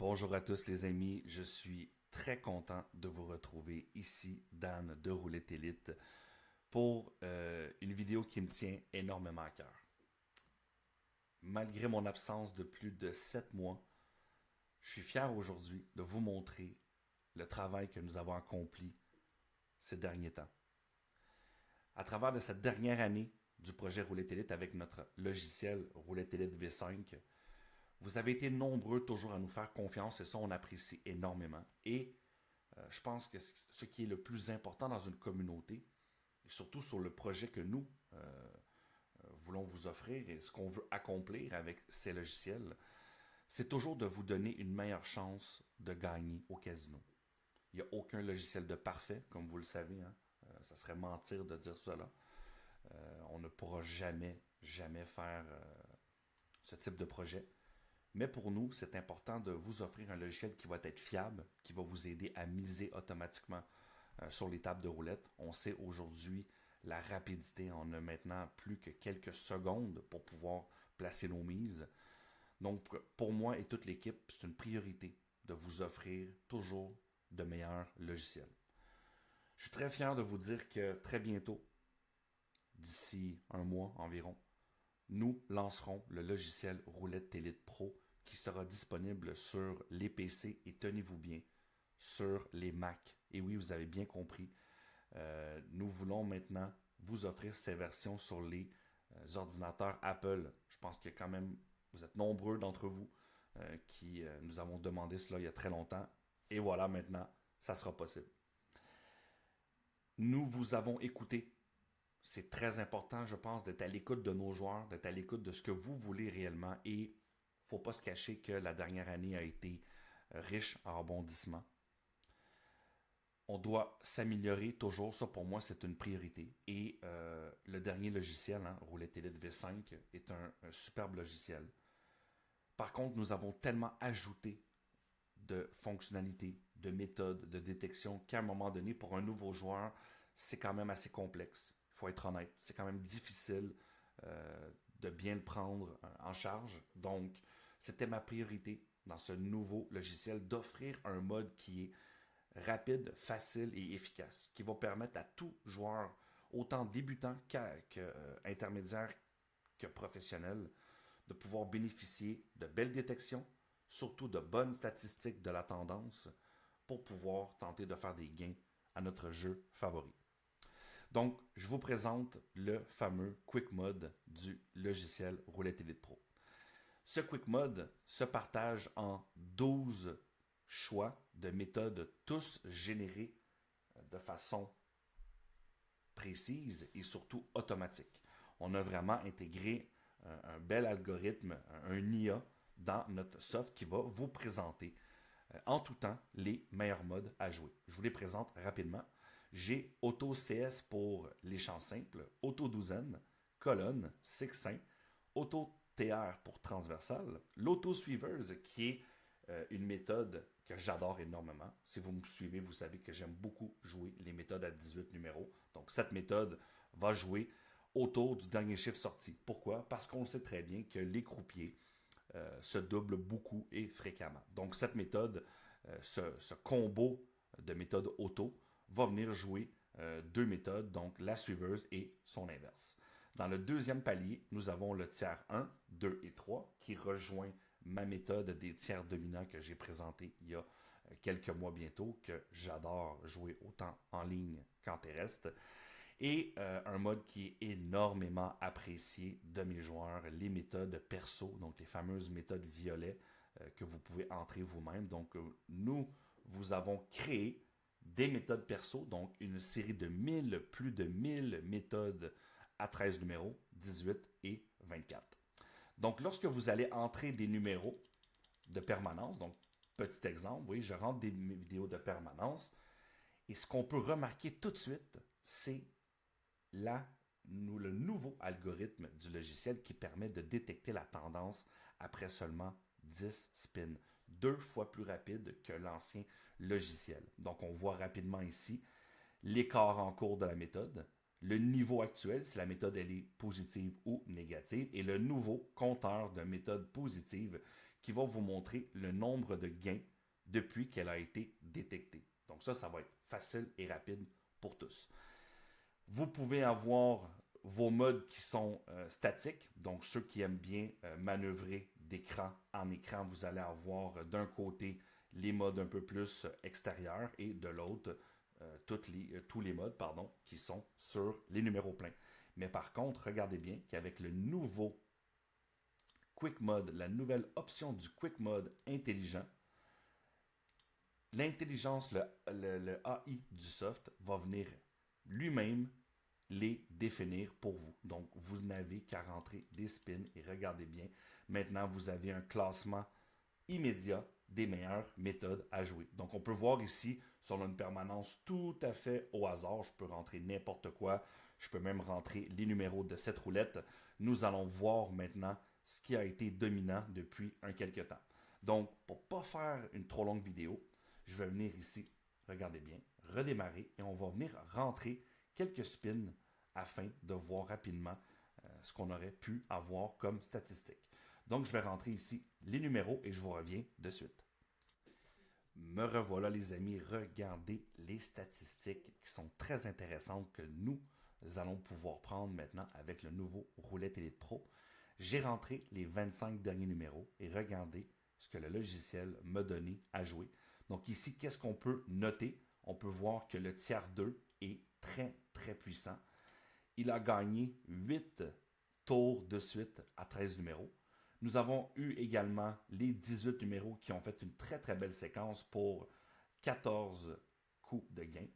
Bonjour à tous les amis, je suis très content de vous retrouver ici, Dan de Roulette Élite, pour une vidéo qui me tient énormément à cœur. Malgré mon absence de plus de 7 mois, je suis fier aujourd'hui de vous montrer le travail que nous avons accompli ces derniers temps. À travers de cette dernière année du projet Roulette Élite avec notre logiciel Roulette Élite V5, vous avez été nombreux toujours à nous faire confiance et ça, on apprécie énormément. Et je pense que ce qui est le plus important dans une communauté, et surtout sur le projet que nous voulons vous offrir et ce qu'on veut accomplir avec ces logiciels, c'est toujours de vous donner une meilleure chance de gagner au casino. Il n'y a aucun logiciel de parfait, comme vous le savez. Hein. Ça serait mentir de dire cela. On ne pourra jamais faire ce type de projet. Mais pour nous, c'est important de vous offrir un logiciel qui va être fiable, qui va vous aider à miser automatiquement sur les tables de roulette. On sait aujourd'hui la rapidité. On a maintenant plus que quelques secondes pour pouvoir placer nos mises. Donc, pour moi et toute l'équipe, c'est une priorité de vous offrir toujours de meilleurs logiciels. Je suis très fier de vous dire que très bientôt, d'ici un mois environ, nous lancerons le logiciel Roulette Élite Pro qui sera disponible sur les PC et tenez-vous bien, sur les Mac. Et oui, vous avez bien compris, nous voulons maintenant vous offrir ces versions sur les ordinateurs Apple. Je pense que quand même, vous êtes nombreux d'entre vous qui nous avons demandé cela il y a très longtemps. Et voilà, maintenant, ça sera possible. Nous vous avons écouté. C'est très important, je pense, d'être à l'écoute de nos joueurs, d'être à l'écoute de ce que vous voulez réellement. Et il ne faut pas se cacher que la dernière année a été riche en rebondissements. On doit s'améliorer toujours, ça pour moi c'est une priorité. Et le dernier logiciel, hein, Roulette Élite V5, est un superbe logiciel. Par contre, nous avons tellement ajouté de fonctionnalités, de méthodes, de détection qu'à un moment donné, pour un nouveau joueur, c'est quand même assez complexe. Il faut être honnête, c'est quand même difficile de bien le prendre en charge. Donc, c'était ma priorité dans ce nouveau logiciel d'offrir un mode qui est rapide, facile et efficace, qui va permettre à tout joueur, autant débutant qu'intermédiaire que professionnel, de pouvoir bénéficier de belles détections, surtout de bonnes statistiques de la tendance, pour pouvoir tenter de faire des gains à notre jeu favori. Donc, je vous présente le fameux Quick Mode du logiciel Roulette Élite Pro. Ce Quick Mode se partage en 12 choix de méthodes, tous générés de façon précise et surtout automatique. On a vraiment intégré un bel algorithme, un IA dans notre soft qui va vous présenter en tout temps les meilleurs modes à jouer. Je vous les présente rapidement. J'ai Auto CS pour les champs simples, Auto douzaine, colonne, sextin, Auto TR pour transversal, l'Auto suiveuse qui est une méthode que j'adore énormément. Si vous me suivez, vous savez que j'aime beaucoup jouer les méthodes à 18 numéros. Donc cette méthode va jouer autour du dernier chiffre sorti. Pourquoi? Parce qu'on sait très bien que les croupiers se doublent beaucoup et fréquemment. Donc cette méthode, ce combo de méthode auto, va venir jouer deux méthodes, donc la suiveuse et son inverse. Dans le deuxième palier, nous avons le tiers 1, 2 et 3 qui rejoint ma méthode des tiers dominants que j'ai présentée il y a quelques mois bientôt, que j'adore jouer autant en ligne qu'en terrestre. Et un mode qui est énormément apprécié de mes joueurs, les méthodes perso, donc les fameuses méthodes violet que vous pouvez entrer vous-même. Donc nous vous avons créé des méthodes perso, donc une série de plus de 1000 méthodes à 13 numéros, 18 et 24. Donc, lorsque vous allez entrer des numéros de permanence, donc, petit exemple, oui, je rentre des vidéos de permanence, et ce qu'on peut remarquer tout de suite, c'est le nouveau algorithme du logiciel qui permet de détecter la tendance après seulement 10 spins, 2 fois plus rapide que l'ancien logiciel. Donc, on voit rapidement ici l'écart en cours de la méthode, le niveau actuel, si la méthode elle est positive ou négative, et le nouveau compteur de méthode positive qui va vous montrer le nombre de gains depuis qu'elle a été détectée. Donc ça va être facile et rapide pour tous. Vous pouvez avoir vos modes qui sont statiques, donc ceux qui aiment bien manœuvrer d'écran en écran, vous allez avoir d'un côté les modes un peu plus extérieurs et de l'autre tous les modes qui sont sur les numéros pleins. Mais par contre, regardez bien qu'avec le nouveau Quick Mode, la nouvelle option du Quick Mode intelligent, l'intelligence, le AI du soft va venir lui-même les définir pour vous. Donc, vous n'avez qu'à rentrer des spins et regardez bien. Maintenant, vous avez un classement immédiat des meilleures méthodes à jouer. Donc, on peut voir ici, sur une permanence tout à fait au hasard, je peux rentrer n'importe quoi. Je peux même rentrer les numéros de cette roulette. Nous allons voir maintenant ce qui a été dominant depuis un quelque temps. Donc, pour ne pas faire une trop longue vidéo, je vais venir ici, regardez bien, redémarrer et on va venir rentrer quelques spins afin de voir rapidement ce qu'on aurait pu avoir comme statistique. Donc, je vais rentrer ici les numéros et je vous reviens de suite. Me revoilà les amis, regardez les statistiques qui sont très intéressantes que nous allons pouvoir prendre maintenant avec le nouveau Roulette Elite Pro. J'ai rentré les 25 derniers numéros et regardez ce que le logiciel m'a donné à jouer. Donc ici, qu'est-ce qu'on peut noter? On peut voir que le tiers 2 est très, très puissant. Il a gagné 8 tours de suite à 13 numéros. Nous avons eu également les 18 numéros qui ont fait une très, très belle séquence pour 14 coups de gain.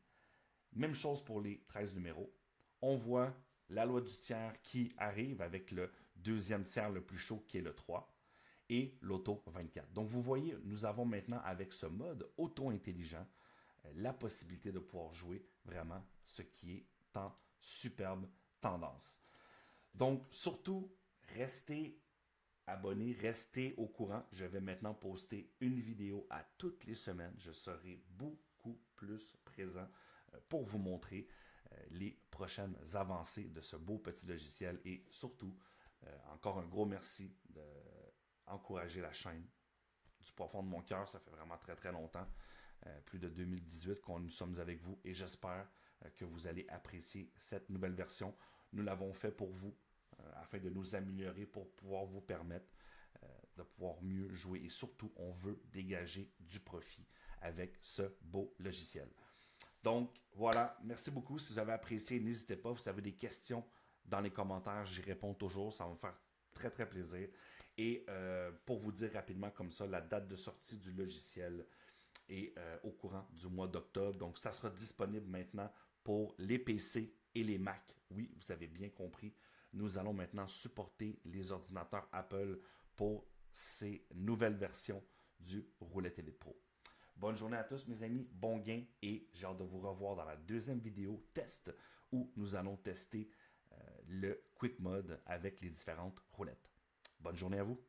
Même chose pour les 13 numéros. On voit la loi du tiers qui arrive avec le deuxième tiers le plus chaud qui est le 3 et l'auto 24. Donc vous voyez, nous avons maintenant avec ce mode auto-intelligent la possibilité de pouvoir jouer vraiment ce qui est en superbe tendance. Donc surtout, restez abonnés, restez au courant. Je vais maintenant poster une vidéo à toutes les semaines. Je serai beaucoup plus présent pour vous montrer les prochaines avancées de ce beau petit logiciel et surtout, encore un gros merci d'encourager la chaîne du profond de mon cœur. Ça fait vraiment très très longtemps, plus de 2018 que nous sommes avec vous et j'espère que vous allez apprécier cette nouvelle version. Nous l'avons fait pour vous afin de nous améliorer pour pouvoir vous permettre de pouvoir mieux jouer et surtout on veut dégager du profit avec ce beau logiciel. Donc voilà, merci beaucoup. Si vous avez apprécié, n'hésitez pas. Si vous avez des questions dans les commentaires, j'y réponds toujours. Ça va me faire très très plaisir. Et pour vous dire rapidement comme ça, la date de sortie du logiciel est au courant du mois d'octobre. Donc ça sera disponible maintenant pour les PC et les Mac. Oui, vous avez bien compris. Nous allons maintenant supporter les ordinateurs Apple pour ces nouvelles versions du Roulette Elite Pro. Bonne journée à tous mes amis, bon gain et j'ai hâte de vous revoir dans la deuxième vidéo test où nous allons tester le Quick Mode avec les différentes roulettes. Bonne journée à vous.